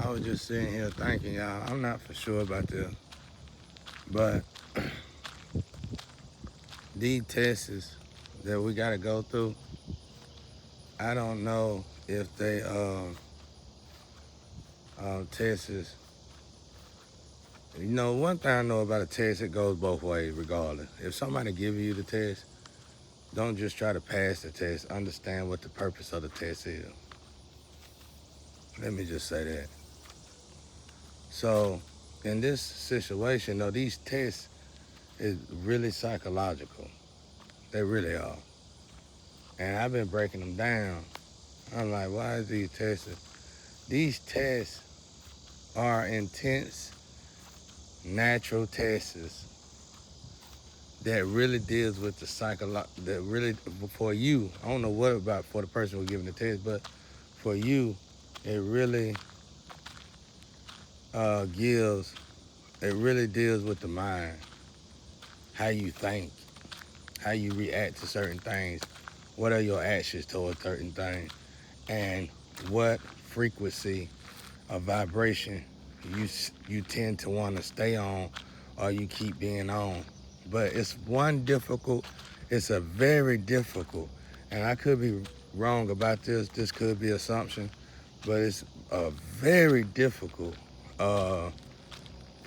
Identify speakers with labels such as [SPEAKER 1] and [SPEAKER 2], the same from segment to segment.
[SPEAKER 1] I was just sitting here thinking, y'all, I'm not for sure about this, but these tests that we got to go through, I don't know if they tests. You know, one thing I know about a test, it goes both ways regardless. If somebody give you the test, don't just try to pass the test. Understand what the purpose of the test is. Let me just say that. So, in this situation, though, these tests is really psychological. They really are. And I've been breaking them down. I'm like, why is these tests? These tests are intense, natural tests that really deals with the that really, for you, I don't know what about for the person who's giving the test, but for you, it really it really deals with the mind, how you think, how you react to certain things, what are your actions towards certain things, and what frequency of vibration you tend to want to stay on or you keep being on. But it's it's a very difficult, and I could be wrong about this could be assumption, but it's a very difficult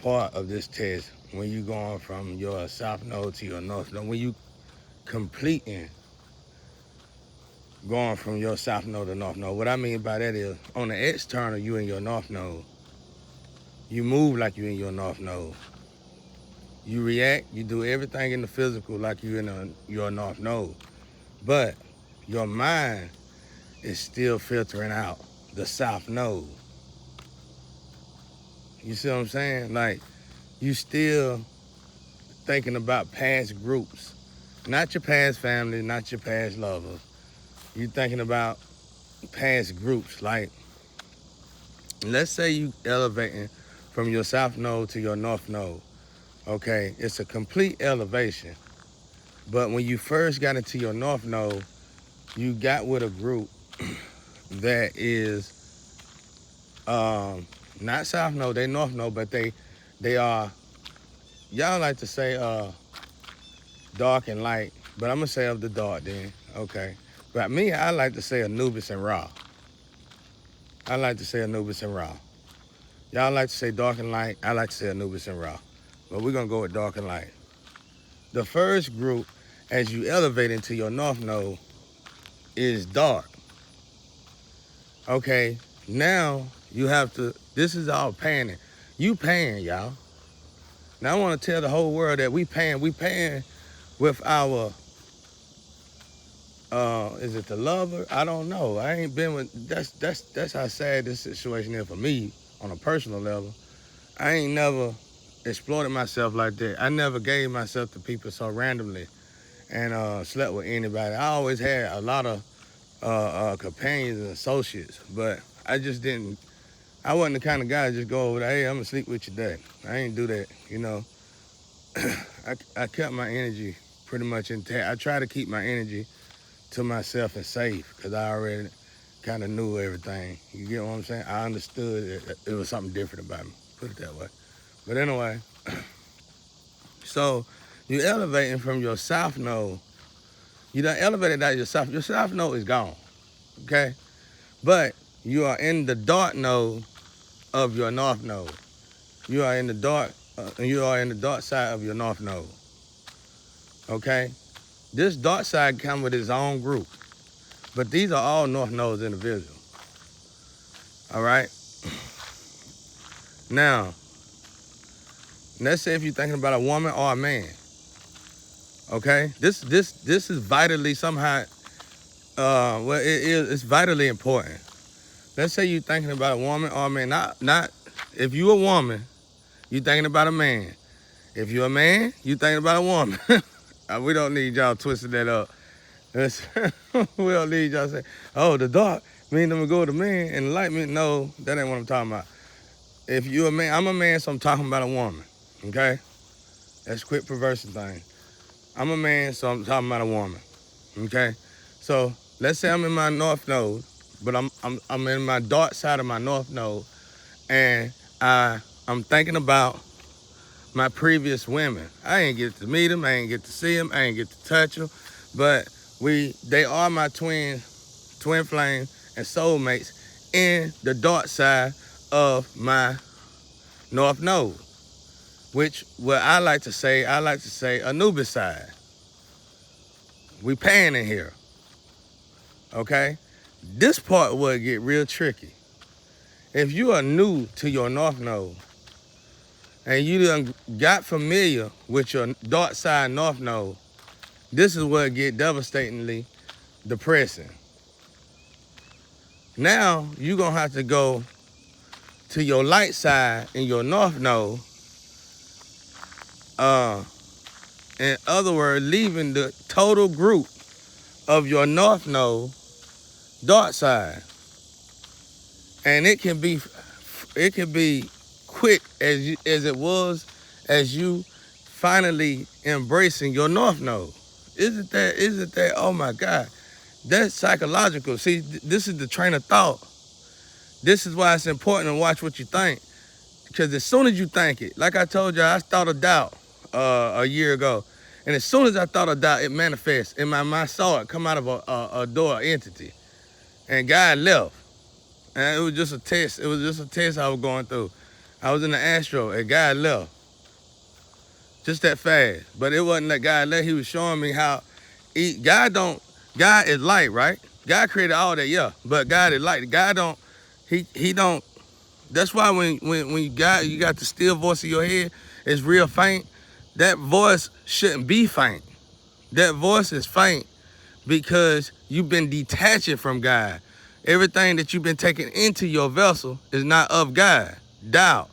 [SPEAKER 1] part of this test when you going from your south node to your north node. When you completing going from your south node to north node. What I mean by that is on the external, you in your north node. You move like you in your north node. You react, you do everything in the physical like you in your north node. But your mind is still filtering out the south node. You see what I'm saying? Like, you still thinking about past groups. Not your past family, not your past lovers. You thinking about past groups. Like, let's say you elevating from your south node to your north node. Okay, it's a complete elevation. But when you first got into your north node, you got with a group that is not south node, they north node, but they are, y'all like to say dark and light, but I'm gonna say of the dark then, okay. But me, I like to say Anubis and Ra. I like to say Anubis and Ra. Y'all like to say dark and light, I like to say Anubis and Ra. But we're gonna go with dark and light. The first group, as you elevate into your north node, is dark. Okay, now you have to, this is all panning. You paying, y'all. Now I want to tell the whole world that we paying with our, is it the lover? I don't know. I ain't been with, that's how sad this situation is for me on a personal level. I ain't never exploited myself like that. I never gave myself to people so randomly and slept with anybody. I always had a lot of companions and associates, but I just didn't, I wasn't the kind of guy to just go over there, hey, I'm gonna sleep with you today. I ain't do that, you know. I kept my energy pretty much intact. I try to keep my energy to myself and safe because I already kind of knew everything. You get what I'm saying? I understood that it was something different about me, put it that way. But anyway, so you elevating from your south node. You done elevated out your south node is gone, okay? But you are in the dark node of your north node. You are in the dark side of your north node, okay? This dark side comes with its own group, but these are all north nodes individuals, all right? Now, let's say if you're thinking about a woman or a man, okay? This is vitally somehow, it's vitally important. Let's say you're thinking about a woman or a man, not if you a woman, you thinking about a man. If you're a man, you thinking about a woman. We don't need y'all twisting that up. We don't need y'all saying, oh, the dark mean I'm gonna go to man and the light mean, no, that ain't what I'm talking about. If you're a man, I'm a man, so I'm talking about a woman, okay? That's quit perversing thing. I'm a man, so I'm talking about a woman, okay? So let's say I'm in my north node, but I'm in my dark side of my north node, And I'm thinking about my previous women. I ain't get to meet them, I ain't get to see them, I ain't get to touch them, but they are my twin flame and soulmates in the dark side of my North Node, which what I like to say Anubis side. We paying in here, okay? This part will get real tricky. If you are new to your North Node and you done got familiar with your dark side North Node, this is where it get devastatingly depressing. Now you're gonna have to go to your light side in your North Node. In other words, leaving the total group of your North Node dark side. And it can be quick as it was as you finally embracing your North Node. Isn't that, oh my God, that's psychological. See, this is the train of thought. This is why it's important to watch what you think. Because as soon as you think it, like I told you, I thought of doubt a year ago. And as soon as I thought of doubt, it manifests. In my mind, I saw it come out of a door entity. And God left. And it was just a test. It was just a test I was going through. I was in the astro and God left. Just that fast. But it wasn't that God left. He was showing me how God is light, right? God created all that, yeah. But God is light. God don't, he don't. That's why when you got the still voice in your head, it's real faint. That voice shouldn't be faint. That voice is faint because you've been detaching from God. Everything that you've been taking into your vessel is not of God. Doubt,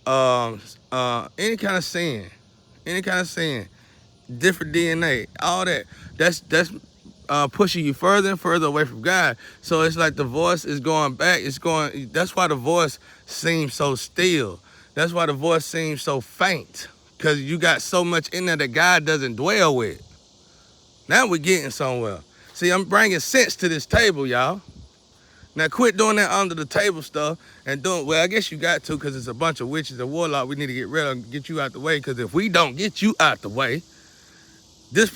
[SPEAKER 1] any kind of sin, different DNA, all that. That's pushing you further and further away from God. So it's like the voice is going back. That's why the voice seems so still. That's why the voice seems so faint. Because you got so much in there that God doesn't dwell with. Now we're getting somewhere. See, I'm bringing sense to this table, y'all. Now quit doing that under the table stuff and well, I guess you got to, because it's a bunch of witches and warlocks we need to get rid of and get you out the way. Because if we don't get you out the way, this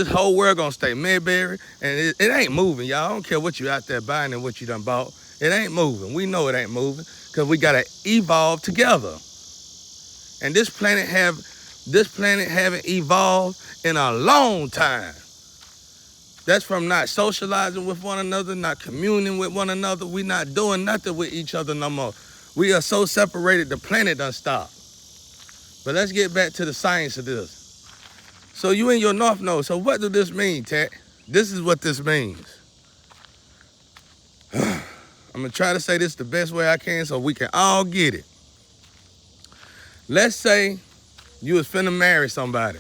[SPEAKER 1] whole world gonna stay Mayberry, and it ain't moving, y'all. I don't care what you out there buying and what you done bought. It ain't moving. We know it ain't moving because we gotta evolve together. And this planet haven't evolved in a long time. That's from not socializing with one another, not communing with one another. We not doing nothing with each other no more. We are so separated, the planet done stopped. But let's get back to the science of this. So you in your North Node. So what does this mean, Tat? This is what this means. I'm going to try to say this the best way I can so we can all get it. Let's say you was finna marry somebody.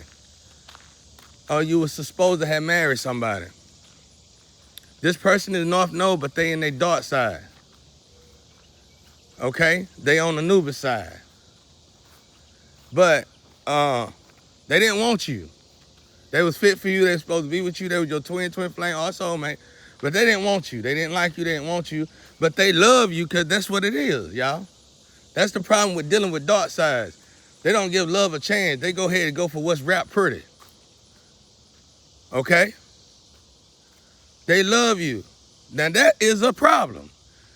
[SPEAKER 1] Or you was supposed to have married somebody. This person is North Node, but they in their dark side. Okay? They on the Anubis side. But they didn't want you. They was fit for you. They was supposed to be with you. They was your twin flame or soulmate. But they didn't want you. They didn't like you. They didn't want you. But they love you because that's what it is, y'all. That's the problem with dealing with dark sides. They don't give love a chance. They go ahead and go for what's rap pretty. Okay? They love you. Now that is a problem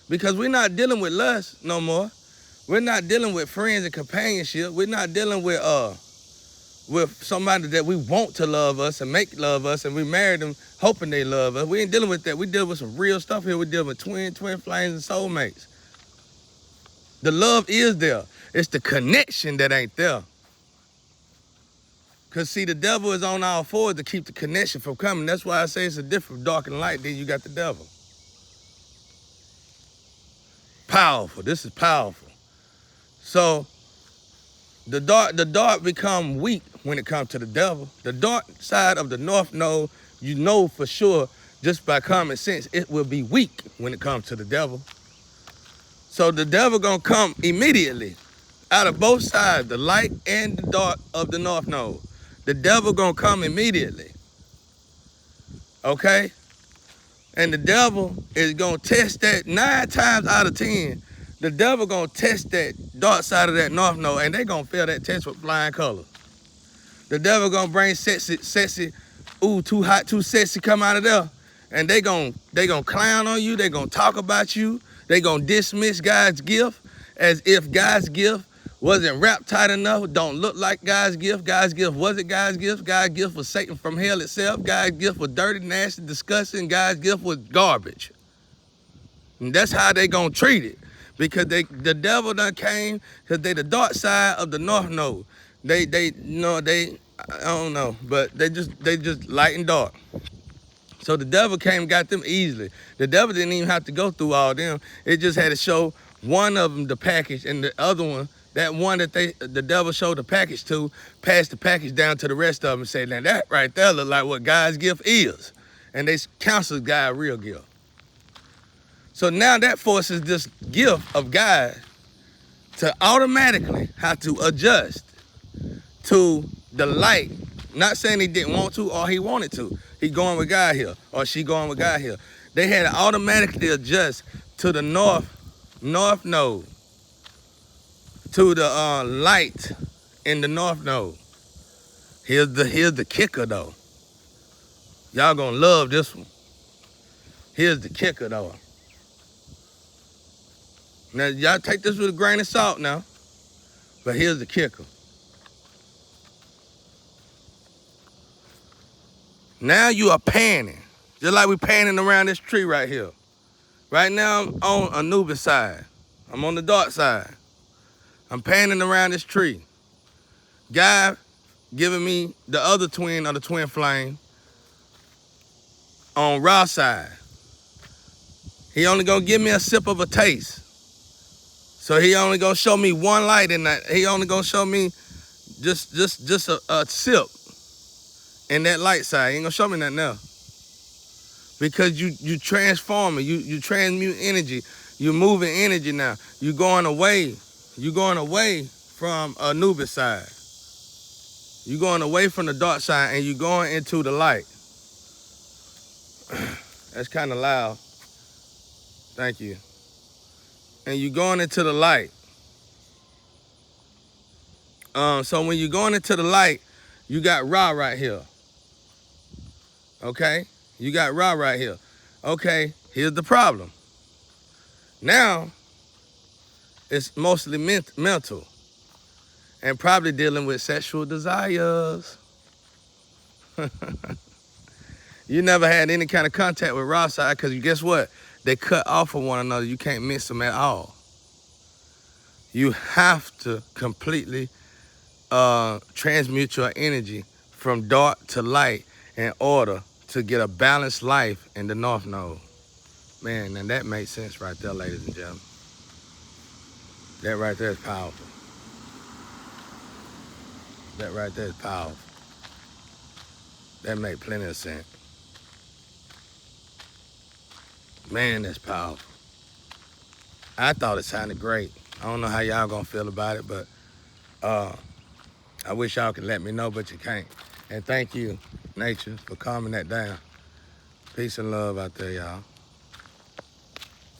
[SPEAKER 1] because we're not dealing with lust no more. We're not dealing with friends and companionship. We're not dealing with somebody that we want to love us and make love us, and we marry them hoping they love us. We ain't dealing with that. We dealing with some real stuff here. We dealing with twin flames and soulmates. The love is there. It's the connection that ain't there. Because, see, the devil is on all fours to keep the connection from coming. That's why I say it's a different dark and light. Then you got the devil. Powerful. This is powerful. So the dark become weak when it comes to the devil. The dark side of the North Node, you know for sure, just by common sense, it will be weak when it comes to the devil. So the devil gonna come immediately out of both sides, the light and the dark of the North Node. The devil gonna come immediately. Okay? And the devil is gonna test that 9 times out of 10. The devil gonna test that dark side of that north node, and they gonna fail that test with flying colors. The devil gonna bring sexy, ooh, too hot, too sexy come out of there, and they gonna clown on you. They gonna talk about you. They gonna dismiss God's gift as if God's gift wasn't wrapped tight enough. Don't look like God's gift. God's gift wasn't God's gift. God's gift was Satan from hell itself. God's gift was dirty, nasty, disgusting. God's gift was garbage. And that's how they gonna treat it, because the devil done came, because they the dark side of the north node. I don't know, but they just light and dark. So the devil came and got them easily. The devil didn't even have to go through all them. It just had to show one of them the package, and the other one, that one that the devil showed the package to, passed the package down to the rest of them and said, now that right there look like what God's gift is. And they counseled God's real gift. So now that forces this gift of God to automatically have to adjust to the light. Not saying he didn't want to or he wanted to. He going with God here, or she going with God here. They had to automatically adjust to the north node, to the light in the north node. Here's the kicker though. Y'all gonna love this one. Here's the kicker though. Now y'all take this with a grain of salt now, but here's the kicker. Now you are panning, just like we panning around this tree right here. Right now I'm on Anubis side. I'm on the dark side. I'm panning around this tree. God giving me the other twin of the twin flame on Ra side. He only gonna give me a sip of a taste. So he only gonna show me one light in that. He only gonna show me just a sip in that light side. He ain't gonna show me nothing else. Because you transforming, you transmute energy. You're moving energy now. You're going away from Anubis side. You're going away from the dark side and you're going into the light. That's kind of loud. Thank you. And you're going into the light. So when you're going into the light, you got Ra right here. Okay? You got Ra right here. Okay, here's the problem. Now, it's mostly mental and probably dealing with sexual desires. You never had any kind of contact with Ra side because guess what? They cut off from one another. You can't mix them at all. You have to completely transmute your energy from dark to light in order to get a balanced life in the north node. Man, and that makes sense right there, ladies and gentlemen. That right there is powerful. That right there is powerful. That makes plenty of sense. Man, that's powerful. I thought it sounded great. I don't know how y'all gonna feel about it, but I wish y'all could let me know, but you can't. And thank you, nature, for calming that down. Peace and love out there, y'all.